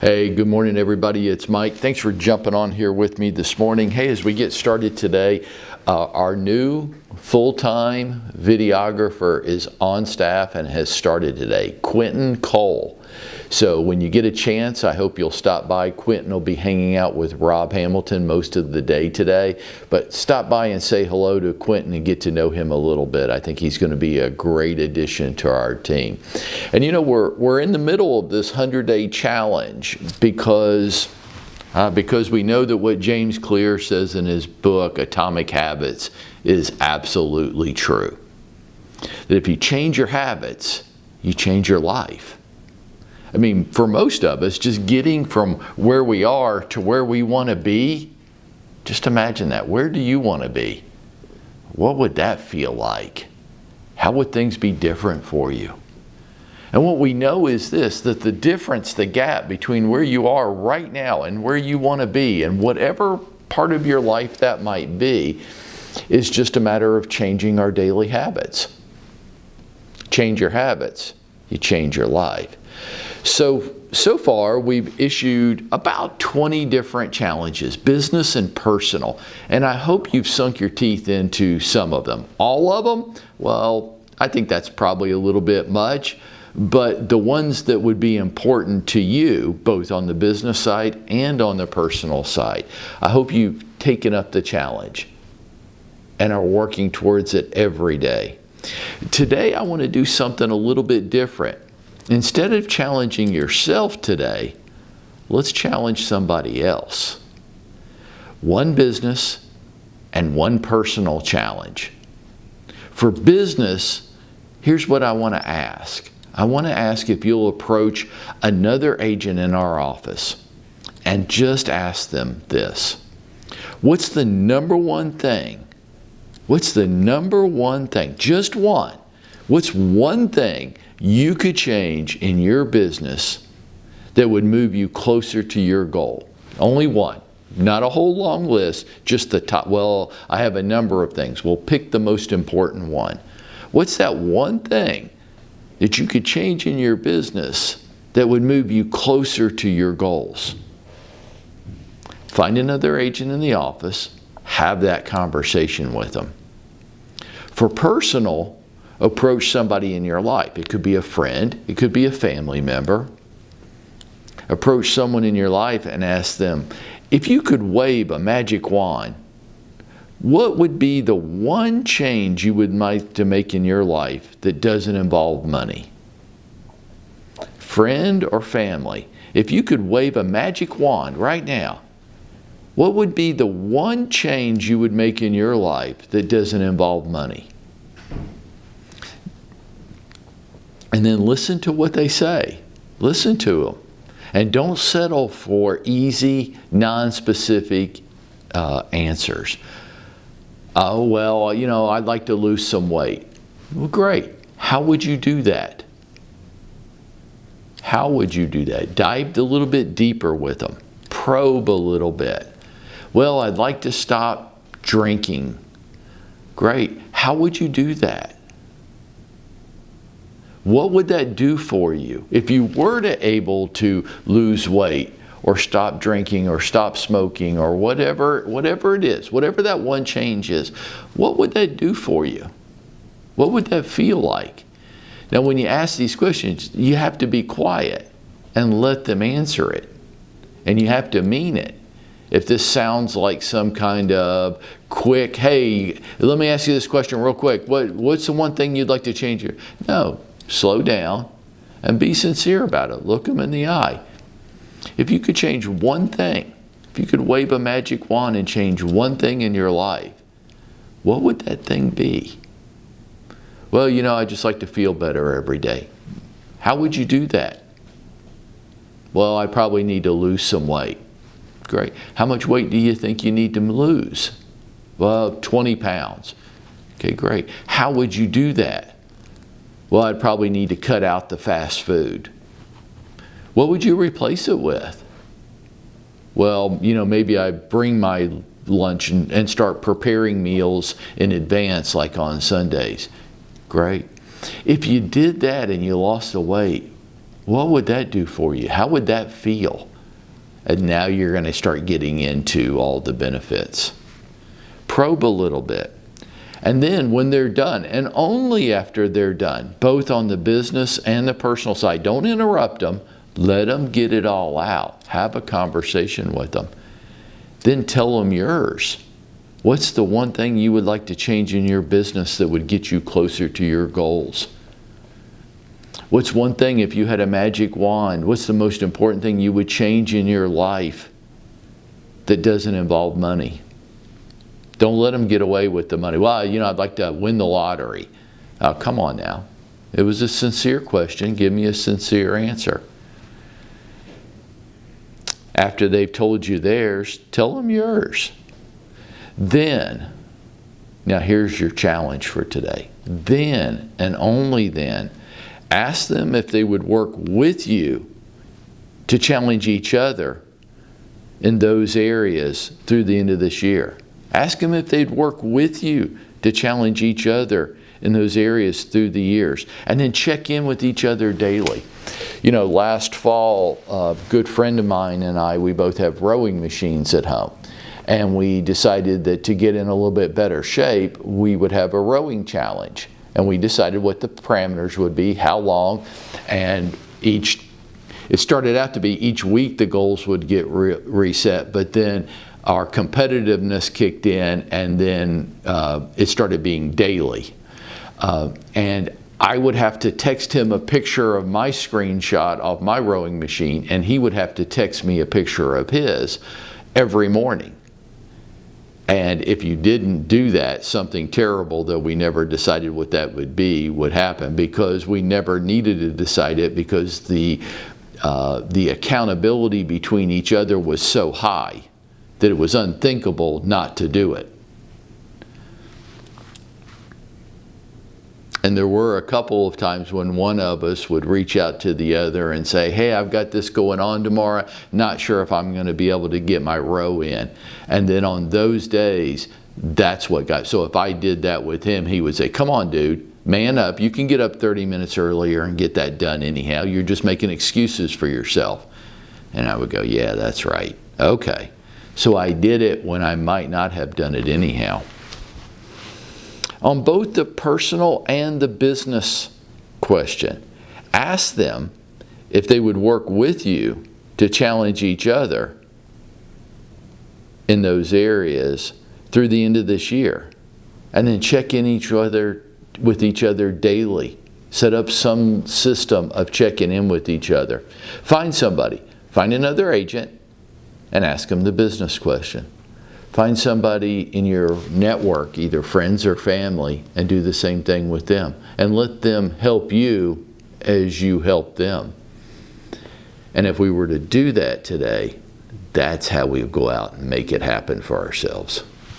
Hey, good morning everybody. It's Mike. Thanks for jumping on here with me this morning. Hey, as we get started today, our new full-time videographer is on staff and has started today, Quentin Cole. So when you get a chance, I hope you'll stop by. Quentin will be hanging out with Rob Hamilton most of the day today, but stop by and say hello to Quentin and get to know him a little bit. I think he's going to be a great addition to our team. And you know, we're in the middle of this 100-day challenge because we know that what James Clear says in his book, Atomic Habits, is absolutely true. That if you change your habits, you change your life. I mean, for most of us, just getting from where we are to where we want to be, just imagine that. Where do you want to be? What would that feel like? How would things be different for you? And what we know is this, that the difference, the gap between where you are right now and where you want to be, and whatever part of your life that might be, is just a matter of changing our daily habits. Change your habits, you change your life. So far we've issued about 20 different challenges, business and personal, and I hope you've sunk your teeth into some of them. All of them? Well, I think that's probably a little bit much, but the ones that would be important to you, both on the business side and on the personal side, I hope you've taken up the challenge and are working towards it every day. Today I want to do something a little bit different. Instead of challenging yourself today, let's challenge somebody else. One business and one personal challenge. For business, here's what I want to ask. I want to ask if you'll approach another agent in our office and just ask them this. What's the number one thing? What's the number one thing? Just one. What's one thing you could change in your business that would move you closer to your goal? Only one. Not a whole long list, just the top. Well, I have a number of things. We'll pick the most important one. What's that one thing that you could change in your business that would move you closer to your goals? Find another agent in the office, have that conversation with them. For personal, approach somebody in your life. It could be a friend, it could be a family member. Approach someone in your life and ask them, if you could wave a magic wand, what would be the one change you would like to make in your life that doesn't involve money? Friend or family, if you could wave a magic wand right now, what would be the one change you would make in your life that doesn't involve money? And then listen to what they say. Listen to them. And don't settle for easy, non-specific answers. Oh, well, you know, I'd like to lose some weight. Well, great. How would you do that? How would you do that? Dive a little bit deeper with them. Probe a little bit. Well, I'd like to stop drinking. Great. How would you do that? What would that do for you? If you were to able to lose weight or stop drinking or stop smoking or whatever it is, whatever that one change is, what would that do for you? What would that feel like? Now, when you ask these questions, you have to be quiet and let them answer it. And you have to mean it. If this sounds like some kind of quick, hey, let me ask you this question real quick. What's the one thing you'd like to change? No. Slow down and be sincere about it. Look them in the eye. If you could change one thing, if you could wave a magic wand and change one thing in your life, what would that thing be? Well, you know, I just like to feel better every day. How would you do that? Well, I probably need to lose some weight. Great. How much weight do you think you need to lose? Well, 20 pounds. Okay, great. How would you do that? Well, I'd probably need to cut out the fast food. What would you replace it with? Well, you know, maybe I bring my lunch and start preparing meals in advance, like on Sundays. Great. If you did that and you lost the weight, what would that do for you? How would that feel? And now you're going to start getting into all the benefits. Probe a little bit. And then when they're done, and only after they're done, both on the business and the personal side, don't interrupt them. Let them get it all out. Have a conversation with them. Then tell them yours. What's the one thing you would like to change in your business that would get you closer to your goals? What's one thing, if you had a magic wand, what's the most important thing you would change in your life that doesn't involve money? Don't let them get away with the money. Well, I'd like to win the lottery. Oh, come on now. It was a sincere question. Give me a sincere answer. After they've told you theirs, tell them yours. Then, now here's your challenge for today. Then, and only then, ask them if they would work with you to challenge each other in those areas through the end of this year. Ask them if they'd work with you to challenge each other in those areas through the years. And then check in with each other daily. Last fall, a good friend of mine and I, we both have rowing machines at home. And we decided that to get in a little bit better shape, we would have a rowing challenge. And we decided what the parameters would be, how long, and it started out to be each week the goals would get reset, but then our competitiveness kicked in, and then it started being daily. And I would have to text him a picture of my screenshot of my rowing machine, and he would have to text me a picture of his every morning. And if you didn't do that, something terrible, though we never decided what that would be, would happen, because we never needed to decide it, because the accountability between each other was so high that it was unthinkable not to do it. And there were a couple of times when one of us would reach out to the other and say, hey, I've got this going on tomorrow. Not sure if I'm going to be able to get my row in. And then on those days, that's what got. So if I did that with him, he would say, come on, dude, man up. You can get up 30 minutes earlier and get that done anyhow. You're just making excuses for yourself. And I would go, yeah, that's right. Okay. So I did it when I might not have done it anyhow. On both the personal and the business question, ask them if they would work with you to challenge each other in those areas through the end of this year. And then check in with each other daily. Set up some system of checking in with each other. Find somebody, find another agent, and ask them the business question. Find somebody in your network, either friends or family, and do the same thing with them. And let them help you as you help them. And if we were to do that today, that's how we go out and make it happen for ourselves.